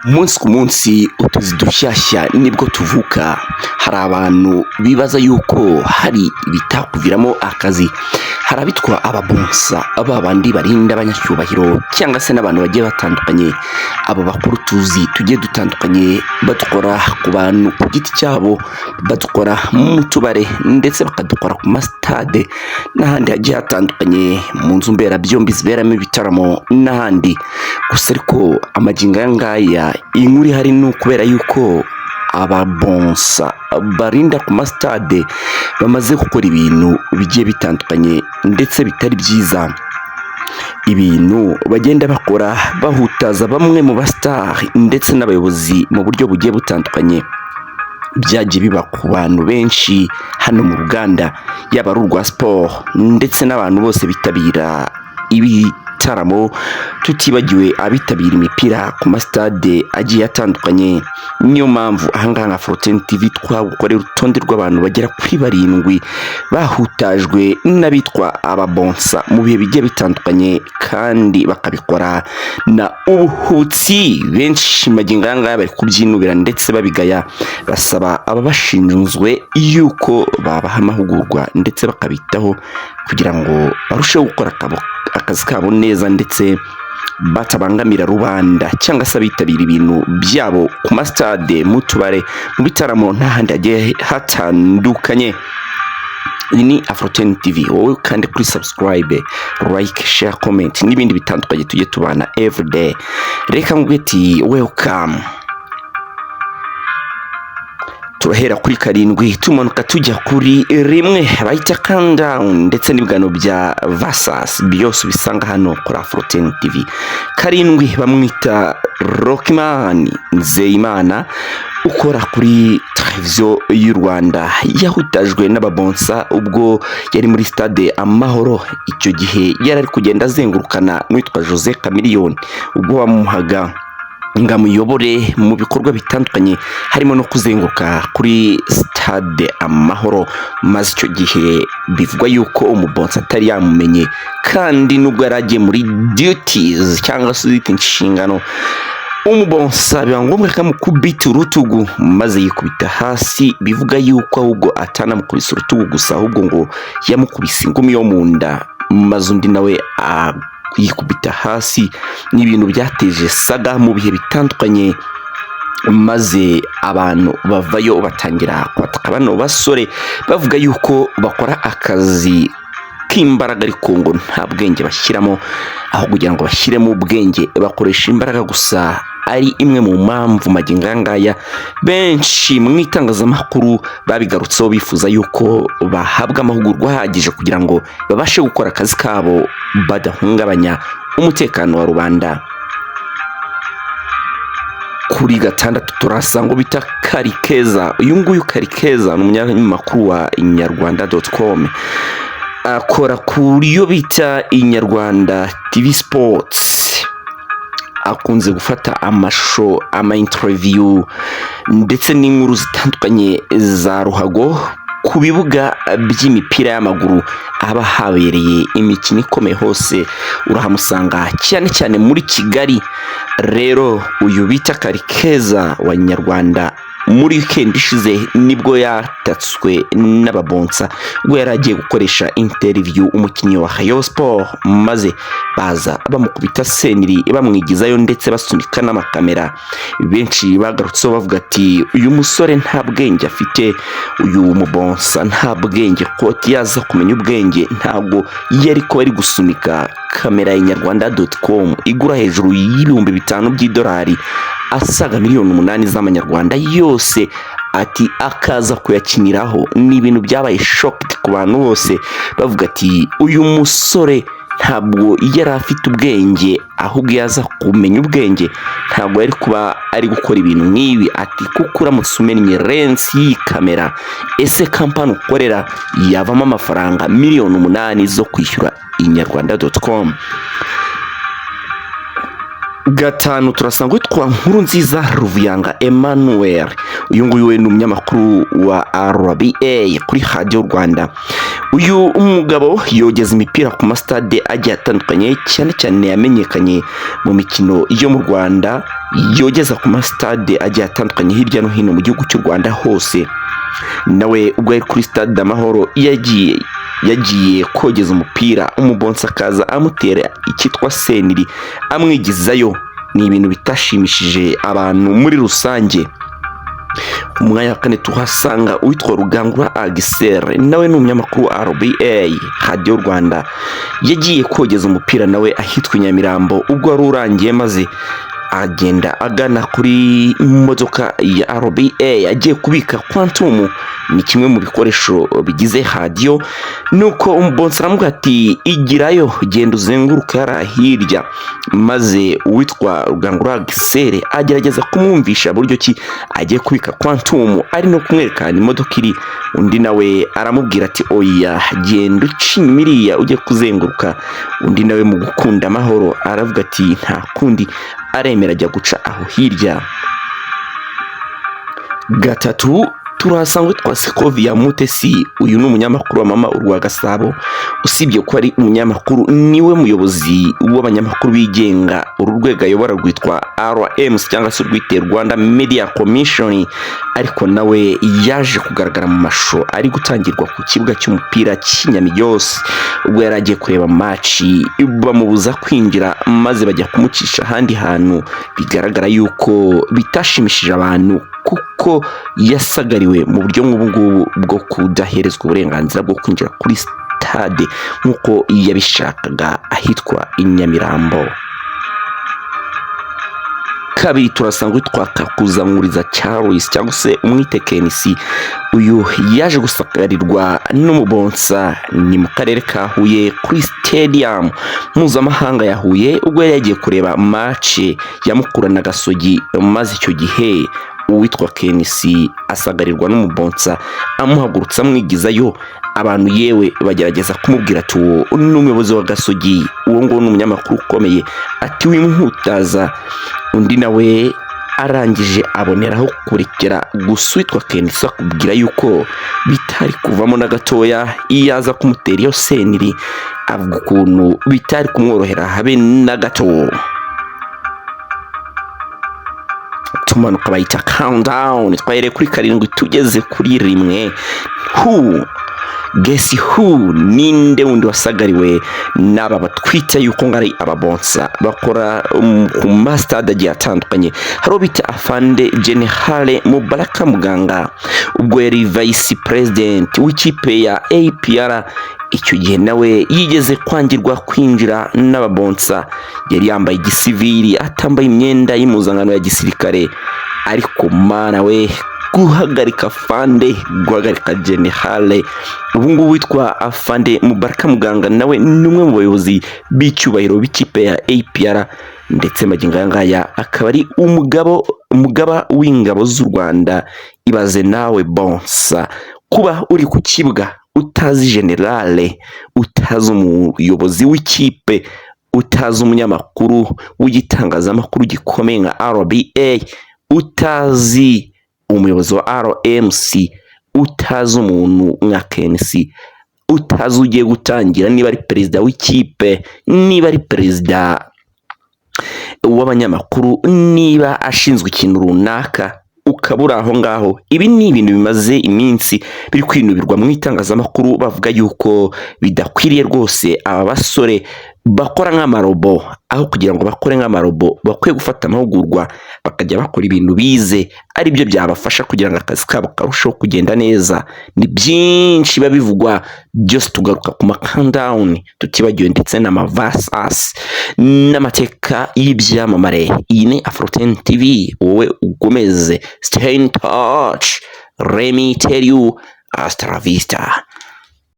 Umunsi ku munsi utuzi dushyashya nibwo tuvuka. Hari abantu bibaza yuko hari ibitakuviramo akazi. Hari abitwa ababonsa, bandi barinda abanyacyubahiro cyangwa se n'abantu bagiye batandukanye. Abo bakuru tuzi tugiye dutandukanye badukora ku bantu ku giti cyabo, badukora mu tubare ndetse bakadukora ku masitade n'ahandi hagiye hatandukanye, mu nzu mberabyombi ziberamo ibitaramo n'ahandi. Gusa ariko amagingo aya ngaya inkuru ihari ni ukubera yuko ababonsa barinda ku masitade bamaze gukora ibintu bigiye bitandukanye ndetse bitari byiza. Ibintu bagenda bakora bahutaza bamwe mu basitari ndetse n'abayobozi mu buryo bugiye butandukanye. Byagiye biba ku bantu benshi hano mu Ruganda, yaba ari urwa siporo ndetse n'abantu bose bitabira ibitaramo, tutibagiwe abitabira imipira ku masitade agiye atandukanye. Niyo mpamvu ahangaha nka Fortune TV twagukorera urutonde rw'abantu bagera kuri 7 bahutajwe n'abitwa ababonsa mu bihe bigiye bitandukanye kandi bakabikora na ubuhutsi. Benshi magingo aya ngaya bari kubyinubira ndetse babigaya, basaba ababashinzwe yuko babaha amahugurwa ndetse bakabitaho kugira ngo barusheho gukora akazi kabo neza ndetse batabangamira rubanda cyangwa se abitabira ibintu byabo ku masitade, mu tubare, mu bitaramo n'ahandi hagiye hatandukanye. Iyi ni Fortune TV, wowe kandi kuri subscribe, like, share, comment n'ibindi bitandukanye tujye tubana everyday. Reka ngwiti welcome. Turahera kuri 7 tumanuka tujya kuri 1 bayita countdown ndetse n'ibigano bya Versus byose bisanga hano kuri Fortune TV. 7 bamwita Rockman Nzeyimana ukora kuri televiziyo y'u Rwanda, yahutajwe n'ababonsa ubwo yari muri stade Amahoro. Icyo gihe yari ari kugenda azengurukana n'uwitwa Jose Chameleone ubwo wamuhaga ngamuyobore mu bikorwa bitandukanye harimo no kuzenguruka kuri stade Amahoro. Maze icyo gihe bivugwa yuko umubonsa atari yamumenye, kandi nubwo yaragiye muri duties cyangwa se inshingano, umubonsa biba ngombwa kamukubita urutugu maze yikubita hasi. Bivuga yuko ahubwo atanamukubise urutugu gusa, ahubwo ngo yamukubise ingumi yo mu nda, maze undi nawe yikubita hasi. Ni ibintu byateje saga mu bihe bitandukanye, maze abantu bavayo batangira kwataka bano basore bavuga yuko bakora akazi k'imbaraga ariko ngo nta bwenge bashyiramo, aho kugira ngo bashyiremo ubwenge bakoresha imbaraga gusa. Ari imwe mu mpamvu magingo aya ngaya benshi mu itangazamakuru babigarutseho bifuza yuko bahabwa amahugurwa ahagije kugira ngo babashe gukora akazi kabo badahungabanya umutekano wa rubanda. Kuri 6 turasanga bita Karikeza. Uyu nguyu Karikeza ni umunyamakuru wa inyarwanda.com, akora kuri yo bita Inyarwanda TV Sports. Akunze gufata amashusho, ama-interview ndetse n'inkuru zitandukanye za ruhago ku bibuga by'imipira y'amaguru aba habereye imikino ikomeye. Hose urahamusanga cyane cyane muri Kigali. Rero uyu bita Karikeza wa Nyarwanda muri weekend ishize nibwo yatatswe n'ababonsa ubwo yaragiye gukoresha interview umukinnyi wa Rayon Sport, maze baza bamukubita seniri bamwigizayo ndetse basunika n'amakamera. Benshi bagarutseho bavuga ati uyu musore nta bwenge afite, uyu mubonsa nta bwenge, ko yaza kumenya ubwenge ntabwo yari ko ari gusunika kamera inyarwanda.com igura hejuru y'ibihumbi 5 by'idolari, asaga 8 miliyoni z'amanyarwanda yose, ati akaza kuyakiniraho. Ni ibintu byabaye shock ku bantu bose bavuga ati uyu musore ntabwo yari afite ubwenge, ahubwo yaza kumenya ubwenge ntabwo yari kuba ari gukora ibintu nk'ibi. Ati kuko uramutse umennye lens y'ikamera, ese kampani ukorera yavamo amafaranga 8 miliyoni zo kwishyura inyarwanda.com. gatanu turasanga witwa Nkurunziza Ruvuyanga Emmanuel. Uyu nguyu we ni umunyamakuru wa RBA kuri Radio Rwanda. Uyu umugabo yogeza imipira ku mastade agiye atandukanye, cyane cyane yamenyekanye mu mikino yo mu Rwanda, yogeza ku mastade agiye atandukanye hirya no hino mu gihugu cy'u Rwanda hose. Nawe ubwo yari kuri stade Amahoro yagiye kogeza umupira, umubonsa akaza amutera icyitwa seniri amwigizayo. Ni ibintu bitashimishije abantu muri rusange. Umwanya wa kane tuhasanga uwitwa Rugangura Agisere, nawe ni umunyamakuru wa RBA Radio Rwanda. Yagiye kogeza umupira nawe ahitwa Nyamirambo ubwo wari urangiye, maze agenda agana kuri modoka ya RBA agiye kubika Quantum. Ni kimwe mu bikoresho bigize radio. Nuko umubonsa aramubwira ati igirayo, genda uzenguruka yara hirya. Maze uwitwa Rugangura Agisere agerageza kumwumvisha buryo ki agiye kubika Quantum, ari no kumwerekana imodoka iri. Undi nawe aramubwira ati oya, genda ucinyimiriya ujye kuzenguruka. Undi nawe mu gukunda amahoro aravuga ati nta kundi, aremera ajya guca aho hirya. Gatatu turasanga witwa Sekovia Mutesi. Uyu ni umunyamakuru wa Mama Urwa Gasabo. Usibye ko ari umunyamakuru, niwe muyobozi w'abanyamakuru bigenga. Uru rwego ayobora rwitwa RMC cyangwa se rwite Rwanda Media Commission. Ariko nawe yaje kugaragara mu mashusho ari gutangirwa ku kibuga cy'umupira cy'Inyamiyose ubwo yari agiye kureba match, bamubuza kwinjira maze bajya kumucisha ahandi hantu. Bigaragara yuko bitashimishije abantu kuko yasagariwe mu buryo nk'ubu bwo kudaherezwa uburenganzira bwo kwinjira kuri stade nk'uko yabishakaga ahitwa Inyamirambo. Kabiri turasanga witwa Kakuzankuriza Charles cyangwa se umwite Kenisi. Uyu yaje gusakarirwa n'umubonsa ni mu karere ka Huye kuri stadium mpuzamahanga ya Huye ubwo yari yagiye kureba match ya Mukura na Gasogi. Maze icyo gihe uwitwa Kenisi asagarirwa n'umubonsa amuhagurutsa amwigizayo. Abantu yewe bagerageza kumubwira ati uwo n'umuyobozi wa Gasogi, uwo ngo n'umunyamakuru ukomeye, ati wimhutaza. Undi nawe arangije aboneraho kurekera guswitwa Kenisi akubwira yuko bitari kuvamo na gatoya iyaza kumutera iyo seniri, avuga ukuntu bitari kumworohera habe na gato. Tumanuka bayita countdown, twayere kuri 7 tugeze kuri 1. Guess who? Ninde wundi wasagariwe n'aba batwita yuko ngari ababonsa bakora ku mastade agiye atandukanye. Haro bita Afande General Mubaraka Muganga ubwo yari vice president w'ikipe ya APR. Icyo gihe nawe yigeze kwangirwa kwinjira n'ababonsa. Yari yambaye igisivili, atambaye imyenda y'imuzangano ya gisirikare. Ariko mana we, guhagarika Afande, guhagarika General. Ubu ngubu witwa Afande Mubaraka Muganga nawe numwe mu bayobozi b'icyubahiro b'ikipe ya APR, ndetse magingo ngaya akaba ari umugaba w'ingabo z'u Rwanda. Ibaze nawe bonsa kuba uri ku kibuga utazi generale, utazi umuyobozi w'ikipe, utazi umunyamakuru w'igitangazamakuru gikomeye nka RBA, utazi umuyobozi wa RMC, utazi umuntu nka Kenisi, utazi ugiye gutangira niba ari perezida w'ikipe, niba ari perezida w'abanyamakuru, niba ashinzwe ikintu runaka, ukabura aho ngaho. Ibi ni ibintu bimaze iminsi biri kwinubirwa mu itangazamakuru, bavuga yuko bidakwiriye rwose. Aba basore bakora nk'amarobo, aho kugira ngo bakore nk'amarobo bakwiye gufata amahugurwa bakajya bakora ibintu bize, ari byo byabafasha kugira ngo akazi kabo karusheho kugenda neza. Ni byinshi babivugwa, byose tugaruka ku countdown, tutibagiwe ndetse n'amaverses n'amateka y'ibyamamare. Iyi ni Afro10 TV, wowe ugomeze stay in touch. Let me tell you, hasta la vista.